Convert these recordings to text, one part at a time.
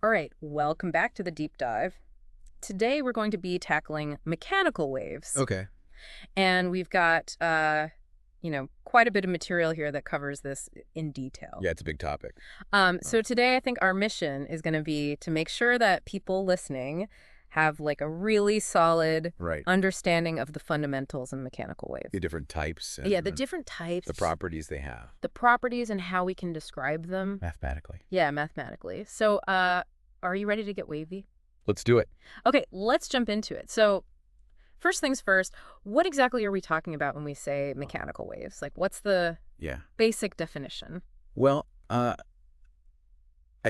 All right, welcome back to the deep dive. Today we're going to be tackling mechanical waves. Okay. And we've got, quite a bit of material here that covers this in detail. Yeah, it's a big topic. So today I think our mission is going to be to make sure that people listening have like a really solid Right. understanding of the fundamentals in mechanical waves. The different types and Yeah, the different types, the properties they have the properties and how we can describe them. mathematically. Yeah, mathematically. So, are you ready to get wavy? Let's do it. Okay, let's jump into it. So, first things first, what exactly are we talking about when we say mechanical waves? Like, what's the Yeah. basic definition? Well, I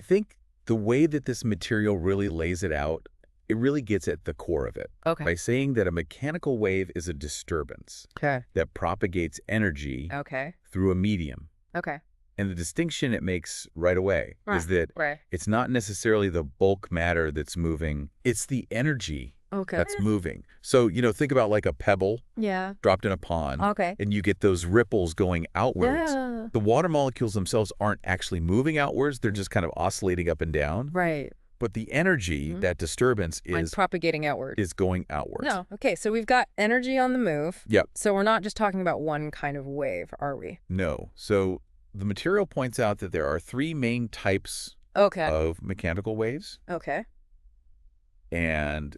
think the way that this material really lays it out, it really gets at the core of it Okay. by saying that a mechanical wave is a disturbance Okay. that propagates energy Okay. through a medium. Okay. And the distinction it makes right away is that Right. it's not necessarily the bulk matter that's moving, it's the energy Okay. that's moving. So, think about like a pebble Yeah. dropped in a pond, Okay. and you get those ripples going outwards. Yeah. The water molecules themselves aren't actually moving outwards. They're just kind of oscillating up and down. Right. But the energy, that disturbance Like is propagating outward. going outwards. No. Okay, so we've got energy on the move. Yep. So we're not just talking about one kind of wave, are we? No. So the material points out that there are three main types Okay. of mechanical waves. Okay. And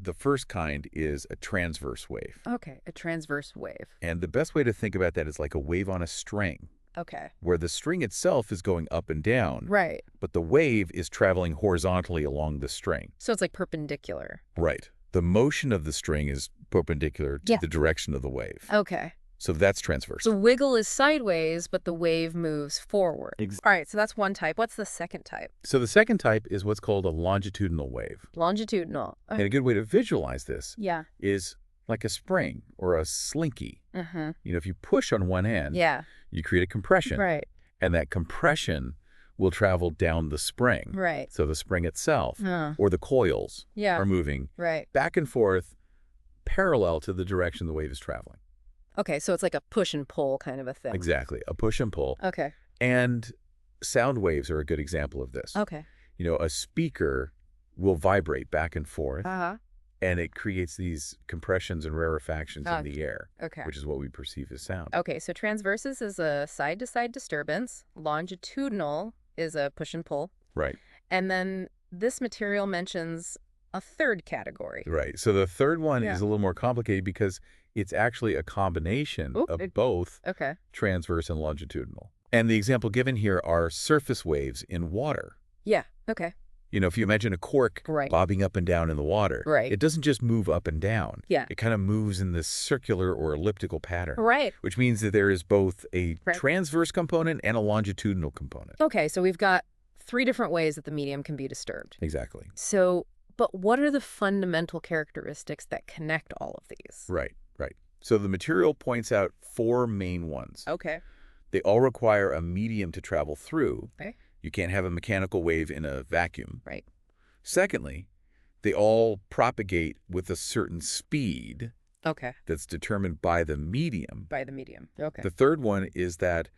the first kind is a transverse wave. Okay, a transverse wave. And the best way to think about that is like a wave on a string, Okay. where the string itself is going up and down, Right. but the wave is traveling horizontally along the string. So it's like perpendicular. Right. The motion of the string is perpendicular to Yeah. the direction of the wave. Okay. So that's transverse. The wiggle is sideways, but the wave moves forward. All right, so that's one type. What's the second type? So the second type is what's called a longitudinal wave. Longitudinal. And a good way to visualize this Yeah. is like a spring or a slinky. Mm-hmm. If you push on one end, Yeah. you create a compression. Right. And that compression will travel down the spring. Right. So the spring itself Uh, or the coils yeah. are moving Right. back and forth parallel to the direction the wave is traveling. Okay, so it's like a push and pull kind of a thing. Exactly. A push and pull. Okay. And sound waves are a good example of this. Okay. A speaker will vibrate back and forth, Uh-huh. and it creates these compressions and rarefactions Ah, in the air, Okay. which is what we perceive as sound. Okay, so transverses is a side-to-side disturbance. Longitudinal is a push and pull. Right. And then this material mentions a third category. Right. So the third one Yeah. is a little more complicated because it's actually a combination Oop, of both Okay. transverse and longitudinal. And the example given here are surface waves in water. Yeah. Okay. If you imagine a cork Right. bobbing up and down in the water, Right. it doesn't just move up and down. Yeah. It kind of moves in this circular or elliptical pattern, Right. which means that there is both a Right. transverse component and a longitudinal component. Okay, so we've got three different ways that the medium can be disturbed. Exactly. So, but what are the fundamental characteristics that connect all of these? Right, right. So the material points out four main ones. Okay. They all require a medium to travel through. Okay. You can't have a mechanical wave in a vacuum. Right. Secondly, they all propagate with a certain speed Okay. that's determined by the medium. By the medium. Okay. The third one is that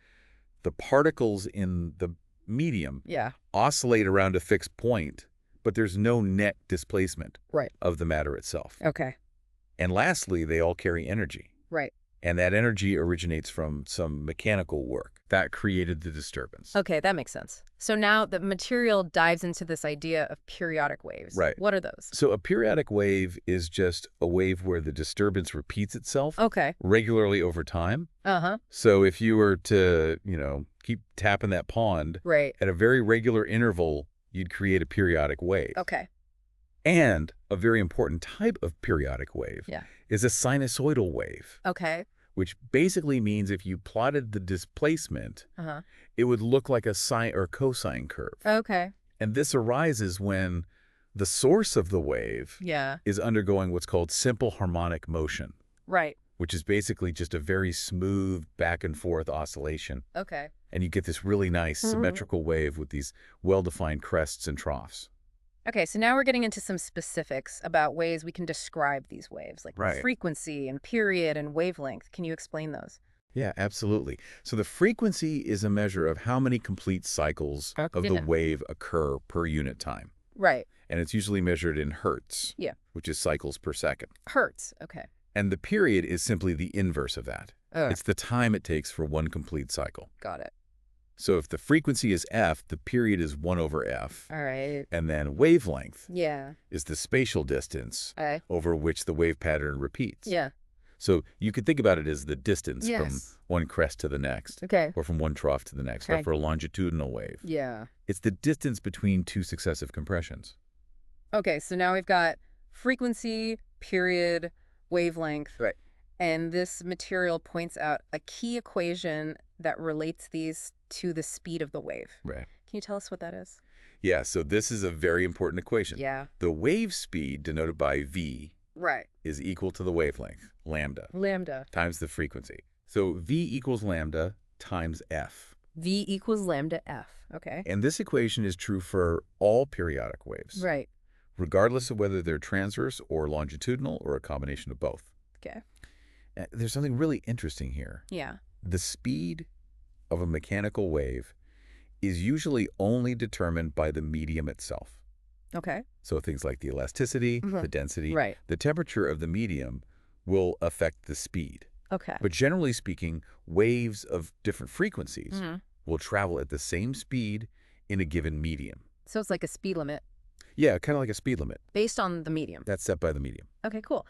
the particles in the medium Yeah. oscillate around a fixed point, but there's no net displacement Right. of the matter itself. Okay. And lastly, they all carry energy. Right. And that energy originates from some mechanical work that created the disturbance. Okay, that makes sense. So now the material dives into this idea of periodic waves. Right. What are those? So a periodic wave is just a wave where the disturbance repeats itself Okay. regularly over time. Uh-huh. So if you were to, keep tapping that pond Right. at a very regular interval, you'd create a periodic wave. Okay. And a very important type of periodic wave Yeah. is a sinusoidal wave, Okay. which basically means if you plotted the displacement, Uh-huh. it would look like a sine or cosine curve. Okay. And this arises when the source of the wave Yeah. is undergoing what's called simple harmonic motion, Right. which is basically just a very smooth back and forth oscillation. Okay. And you get this really nice symmetrical wave with these well-defined crests and troughs. Okay, so now we're getting into some specifics about ways we can describe these waves, like Right. frequency and period and wavelength. Can you explain those? Yeah, absolutely. So the frequency is a measure of how many complete cycles of the Yeah. wave occur per unit time. Right. And it's usually measured in hertz, Yeah. which is cycles per second. Hertz. Okay. And the period is simply the inverse of that. It's the time it takes for one complete cycle. Got it. So if the frequency is f, the period is 1 over f. All right. And then wavelength Yeah. is the spatial distance Okay. over which the wave pattern repeats. Yeah. So you could think about it as the distance from Yes. one crest to the next, Okay. or from one trough to the next, Okay. or for a longitudinal wave. Yeah. It's the distance between two successive compressions. Okay, so now we've got frequency, period, wavelength. Right. And this material points out a key equation that relates these to the speed of the wave. Right. Can you tell us what that is? Yeah, so this is a very important equation. Yeah. The wave speed, denoted by v, Right. is equal to the wavelength, lambda, Lambda. times the frequency. So v equals lambda times f. V equals lambda f. Okay. And this equation is true for all periodic waves, Right. regardless of whether they're transverse or longitudinal or a combination of both. Okay. There's something really interesting here. Yeah. The speed of a mechanical wave is usually only determined by the medium itself. Okay. So things like the elasticity, Mhm. the density, Right. the temperature of the medium will affect the speed. Okay. But generally speaking, waves of different frequencies Mhm. will travel at the same speed in a given medium. So it's like a speed limit Yeah, kind of like a speed limit. based on the medium. That's set by the medium. Okay, cool.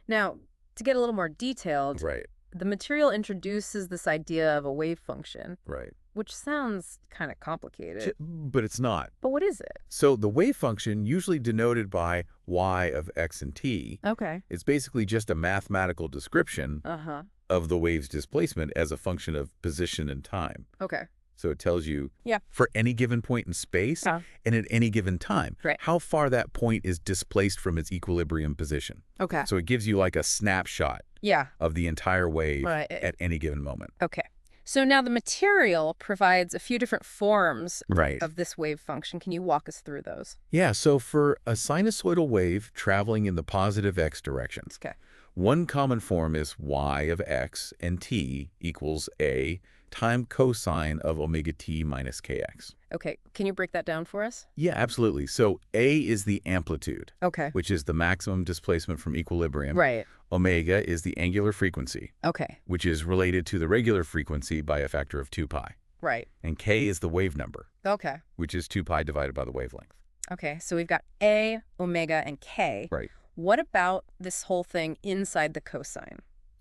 Now, to get a little more detailed, Right, the material introduces this idea of a wave function, right. which sounds kind of complicated. But it's not. But what is it? So the wave function, usually denoted by y of x and t, Okay. is basically just a mathematical description Uh-huh. of the wave's displacement as a function of position and time. Okay. So it tells you Yeah. for any given point in space Uh. and at any given time, Right. how far that point is displaced from its equilibrium position. Okay. So it gives you like a snapshot Yeah. of the entire wave Right. at any given moment. Okay. So now the material provides a few different forms Right. of this wave function. Can you walk us through those? Yeah, so for a sinusoidal wave traveling in the positive x direction, Okay. one common form is y of x and t equals a time cosine of omega t minus kx. Okay. Can you break that down for us? Yeah, absolutely. So a is the amplitude, Okay. which is the maximum displacement from equilibrium. Right. Omega is the angular frequency, Okay. which is related to the regular frequency by a factor of 2 pi. Right. And k is the wave number, Okay. which is 2 pi divided by the wavelength. Okay. So we've got A, omega, and K. Right. What about this whole thing inside the cosine?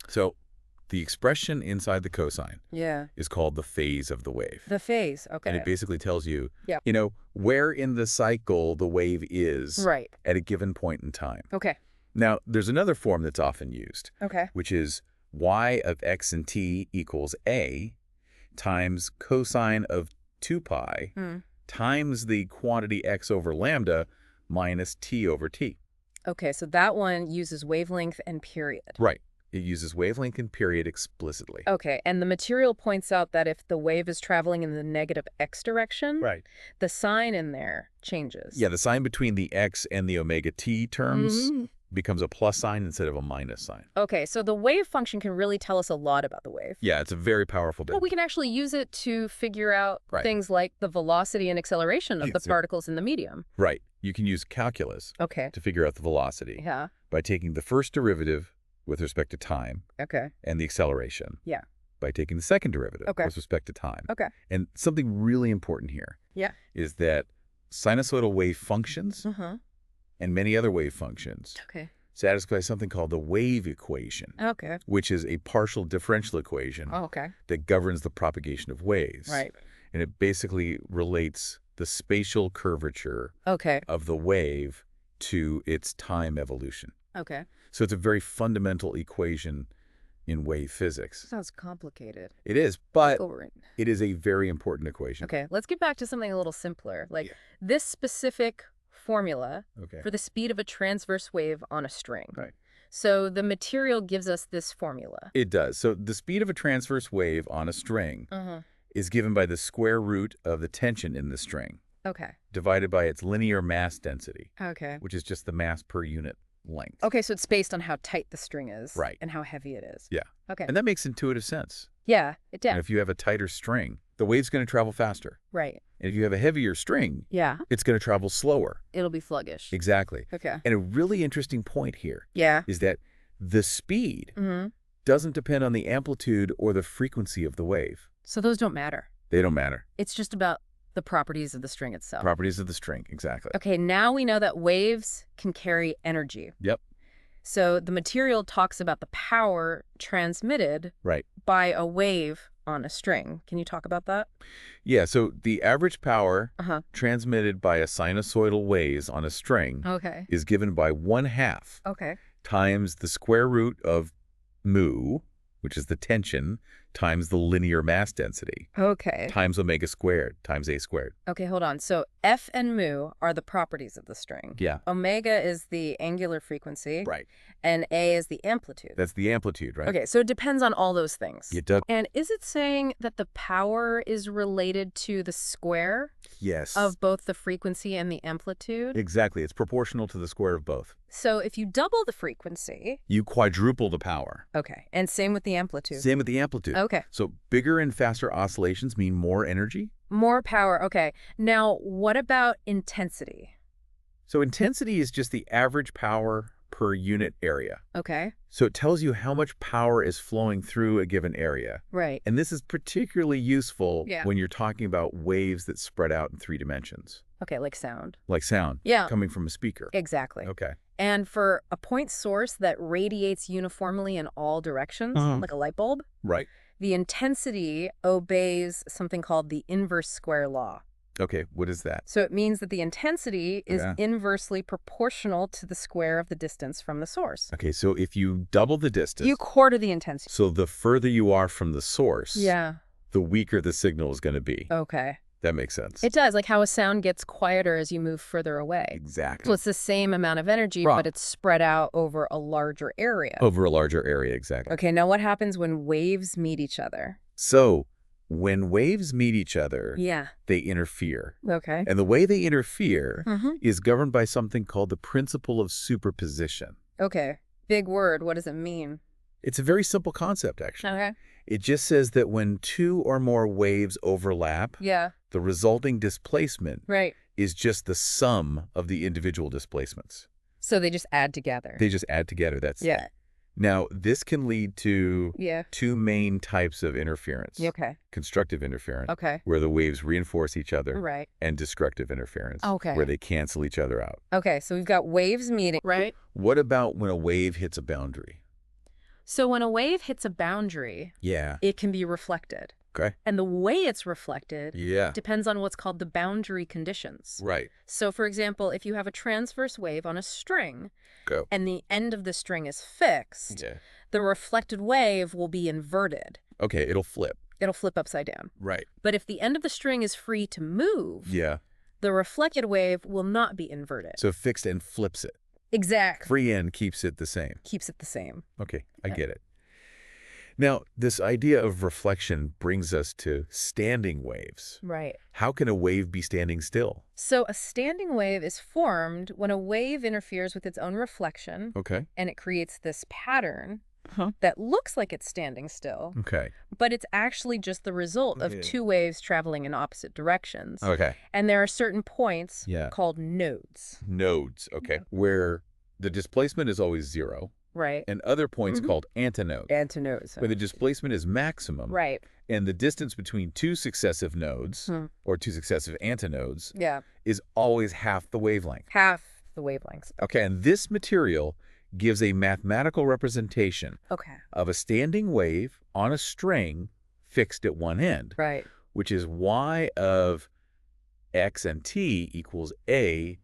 So the expression inside the cosine Yeah. is called the phase of the wave. The phase. Okay. And it basically tells you, Yeah. where in the cycle the wave is Right. at a given point in time. Okay. Now, there's another form that's often used, Okay. which is y of x and t equals a times cosine of 2 pi Mm. times the quantity x over lambda minus t over t. Okay. So that one uses wavelength and period. Right. It uses wavelength and period explicitly. Okay. And the material points out that if the wave is traveling in the negative x direction, Right. the sign in there changes. Yeah, the sign between the x and the omega t terms Mhm. becomes a plus sign instead of a minus sign. Okay. So the wave function can really tell us a lot about the wave. Yeah, it's a very powerful bit. Well, we can actually use it to figure out Right. things like the velocity and acceleration of Yeah, the so- particles in the medium. Right. You can use calculus Okay. to figure out the velocity Yeah. by taking the first derivative with respect to time Okay. and the acceleration. Yeah. By taking the second derivative Okay. with respect to time. Okay. And something really important here Yeah. is that sinusoidal wave functions Uh-huh. and many other wave functions Okay. satisfy something called the wave equation, Okay. which is a partial differential equation Oh, okay. that governs the propagation of waves. Right. And it basically relates the spatial curvature Okay. of the wave to its time evolution. Okay. So it's a very fundamental equation in wave physics. Sounds complicated. It is, but Go over it. it is a very important equation. Okay. Let's get back to something a little simpler. Like Yeah. this specific formula Okay. for the speed of a transverse wave on a string. Right. So the material gives us this formula. It does. So the speed of a transverse wave on a string Uh-huh. is given by the square root of the tension in the string Okay. divided by its linear mass density, Okay. which is just the mass per unit length. Okay, so it's based on how tight the string is. Right. And how heavy it is. Yeah. Okay. And that makes intuitive sense. Yeah, And if you have a tighter string, the wave's going to travel faster. Right. And if you have a heavier string, Yeah. it's going to travel slower. It'll be sluggish. Exactly. Okay. And a really interesting point here Yeah. is that the speed doesn't depend on the amplitude or the frequency of the wave. So those don't matter. They don't matter. It's just about the properties of the string itself. Properties of the string, exactly. Okay, now we know that waves can carry energy. Yep. So the material talks about the power transmitted Right. by a wave on a string. Can you talk about that? Yeah, so the average power Uh-huh. transmitted by a sinusoidal wave on a string Okay. is given by 1/2 Okay. times the square root of mu, which is the tension, times the linear mass density, Okay. times omega squared, times a squared. Okay, hold on. So F and mu are the properties of the string. Yeah. Omega is the angular frequency. Right. And A is the amplitude. That's the amplitude, right? Okay, so it depends on all those things. It does. And is it saying that the power is related to the square Yes. of both the frequency and the amplitude? Exactly. It's proportional to the square of both. So if you double the frequency... You quadruple the power. Okay, and same with the amplitude. Same with the amplitude. Okay. So bigger and faster oscillations mean more energy. More power, okay. Now, what about intensity? So intensity is just the average power per unit area. Okay. So it tells you how much power is flowing through a given area. Right. And this is particularly useful Yeah. when you're talking about waves that spread out in 3 dimensions, Okay, like sound. like sound Yeah. coming from a speaker. Exactly. Okay. And for a point source that radiates uniformly in all directions, like a light bulb, Right. the intensity obeys something called the inverse square law. Okay, what is that? So it means that the intensity is Yeah. inversely proportional to the square of the distance from the source. Okay, so if you double the distance, You quarter the intensity. so the further you are from the source, Yeah. the weaker the signal is going to be. Okay. That makes sense. It does, like how a sound gets quieter as you move further away. Exactly. So it's the same amount of energy, Right. but it's spread out over a larger area. Over a larger area, exactly. Okay, now what happens when waves meet each other? So when waves meet each other, Yeah. they interfere. Okay. And the way they interfere Mm-hmm. is governed by something called the principle of superposition. Okay. Big word. What does it mean? It's a very simple concept, actually. Okay. It just says that when 2 or more waves overlap, Yeah. the resulting displacement Right. is just the sum of the individual displacements. So they just add together. They just add together. That's Yeah. Now, this can lead to Yeah. 2 main types of interference. Okay. Constructive interference, Okay. where the waves reinforce each other, Right. and destructive interference, Okay. where they cancel each other out. Okay. So we've got waves meeting. Right. What about when a wave hits a boundary? So when a wave hits a boundary, Yeah. it can be reflected. Okay. And the way it's reflected Yeah. depends on what's called the boundary conditions. Right. So, for example, if you have a transverse wave on a string Go. and the end of the string is fixed, Yeah. the reflected wave will be inverted. Okay, it'll flip. It'll flip upside down. Right. But if the end of the string is free to move, Yeah. the reflected wave will not be inverted. So fixed end flips it. Exactly. Free end keeps it the same. Keeps it the same. Okay, I get it. Now, this idea of reflection brings us to standing waves. Right. How can a wave be standing still? So a standing wave is formed when a wave interferes with its own reflection Okay. and it creates this pattern Huh. that looks like it's standing still, Okay. but it's actually just the result of Okay. 2 waves traveling in opposite directions. Okay. And there are certain points Yeah. called nodes, Nodes, okay, where the displacement is always 0, right? and other points Mhm. called antinodes, Antinodes. where the displacement is maximum, Right. and the distance between 2 successive nodes, Hmm. or 2 successive antinodes, Yeah. is always half the wavelength. Half the wavelengths. Okay, and this material gives a mathematical representation Okay. of a standing wave on a string fixed at one end, Right. which is y of x and t equals a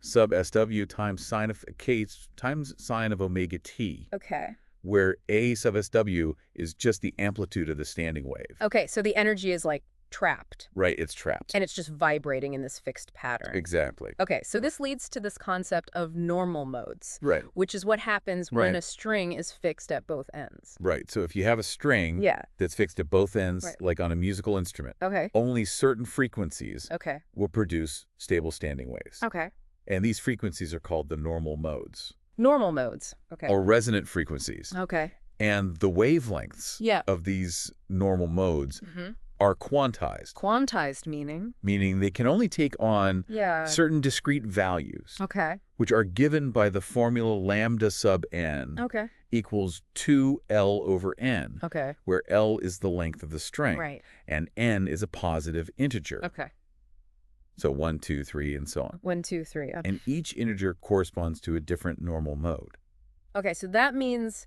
sub SW times sine of k times sine of omega t, Okay. where a sub SW is just the amplitude of the standing wave. Okay, so the energy is like trapped Right, it's trapped. and it's just vibrating in this fixed pattern. Exactly. Okay, so this leads to this concept of normal modes, Right, which is what happens when Right. a string is fixed at both ends. right. So if you have a string Yeah. that's fixed at both ends, Right. like on a musical instrument, Okay. only certain frequencies Okay. will produce stable standing waves. Okay. And these frequencies are called the normal modes, Normal modes. Okay. or resonant frequencies. Okay. And the wavelengths Yeah. of these normal modes Mm-hmm. are quantized, Quantized meaning? meaning they can only take on Yeah. certain discrete values, Okay. which are given by the formula lambda sub n Okay. equals 2L over n, Okay. where L is the length of the string, Right. and n is a positive integer. Okay. So 1, 2, 3, and so on. 1, 2, 3. And each integer corresponds to a different normal mode. Okay, so that means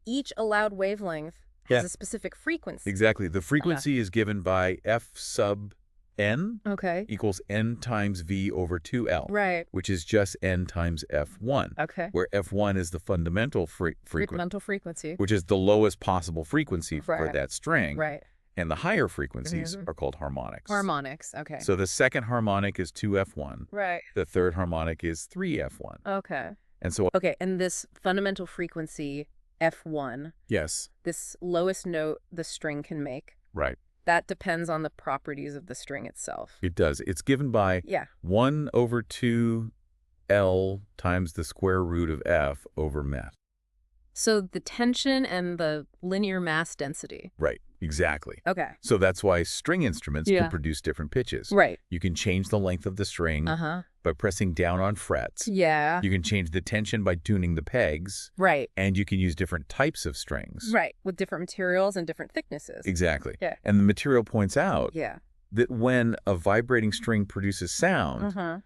each allowed wavelength has Yeah. a specific frequency. Exactly. The frequency is given by F sub n Okay. equals n times V over 2L, Right. which is just n times F1, Okay. where F1 is the fundamental frequency, Mental frequency. which is the lowest possible frequency for Right. that string. Right. And the higher frequencies Mhm. are called harmonics. Harmonics. Okay. So the second harmonic is 2F1. Right. The third harmonic is 3F1. Okay. And so, Okay, and this fundamental frequency, F1, yes, this lowest note the string can make, right. that depends on the properties of the string itself. It does. It's given by Yeah. 1 over 2L times the square root of F over met. So the tension and the linear mass density. Right. Exactly. Okay. So that's why string instruments Yeah. can produce different pitches. Right. You can change the length of the string Uh-huh. by pressing down on frets. Yeah. You can change the tension by tuning the pegs. Right. And you can use different types of strings. Right. With different materials and different thicknesses. Exactly. Yeah. And the material points out Yeah. that when a vibrating string produces sound, Uh-huh.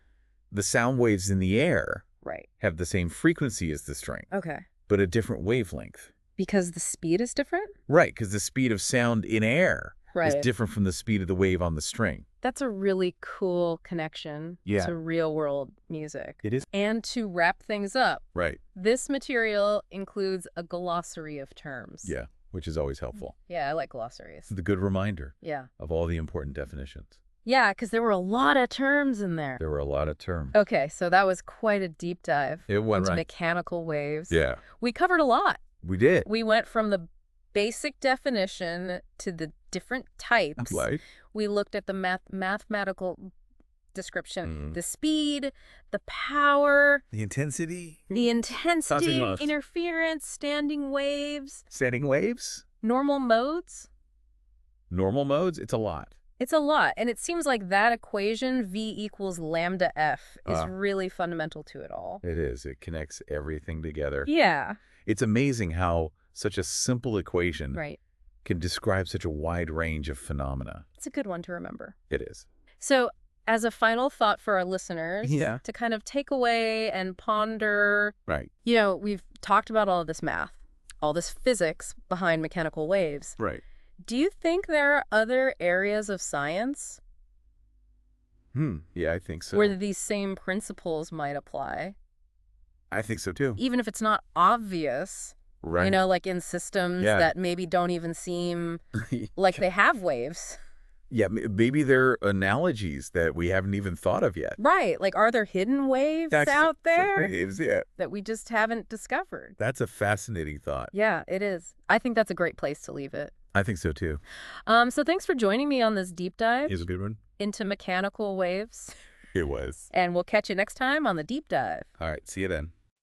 the sound waves in the air Right. have the same frequency as the string, Okay. but a different wavelength. Because the speed is different? Right, because the speed of sound in air is Right. different from the speed of the wave on the string. That's a really cool connection Yeah. to real world music. It is. And to wrap things up, Right. this material includes a glossary of terms. Yeah, which is always helpful. Yeah, I like glossaries. It's a good reminder Yeah. of all the important definitions. Yeah, because there were a lot of terms in there. There were a lot of terms. Okay, so that was quite a deep dive It went into right. mechanical waves. Yeah, We covered a lot. we did. We went from the basic definition to the different types. Right. We looked at the mathematical description, Mhm. the speed, the power, The intensity. the intensity, Nothing else. interference, standing waves, Standing waves. normal modes. Normal modes. It's a lot. It's a lot. And it seems like that equation, V equals lambda F, is Ah. really fundamental to it all. It is. It connects everything together. Yeah. It's amazing how such a simple equation Right. can describe such a wide range of phenomena. It's a good one to remember. It is. So, as a final thought for our listeners, Yeah. to kind of take away and ponder, Right. we've talked about all of this math, all this physics behind mechanical waves. Right. Do you think there are other areas of science Yeah, I think so. where these same principles might apply? I think so too. Even if it's not obvious, Right. like in systems Yeah. that maybe don't even seem like they have waves. Yeah, maybe there are analogies that we haven't even thought of yet. Right. Like, are there hidden waves That's out there waves, yeah. that we just haven't discovered? That's a fascinating thought. Yeah, it is. I think that's a great place to leave it. I think so too. So thanks for joining me on this deep dive Here's a good one. into mechanical waves. It was. And we'll catch you next time on the deep dive. All right. See you then.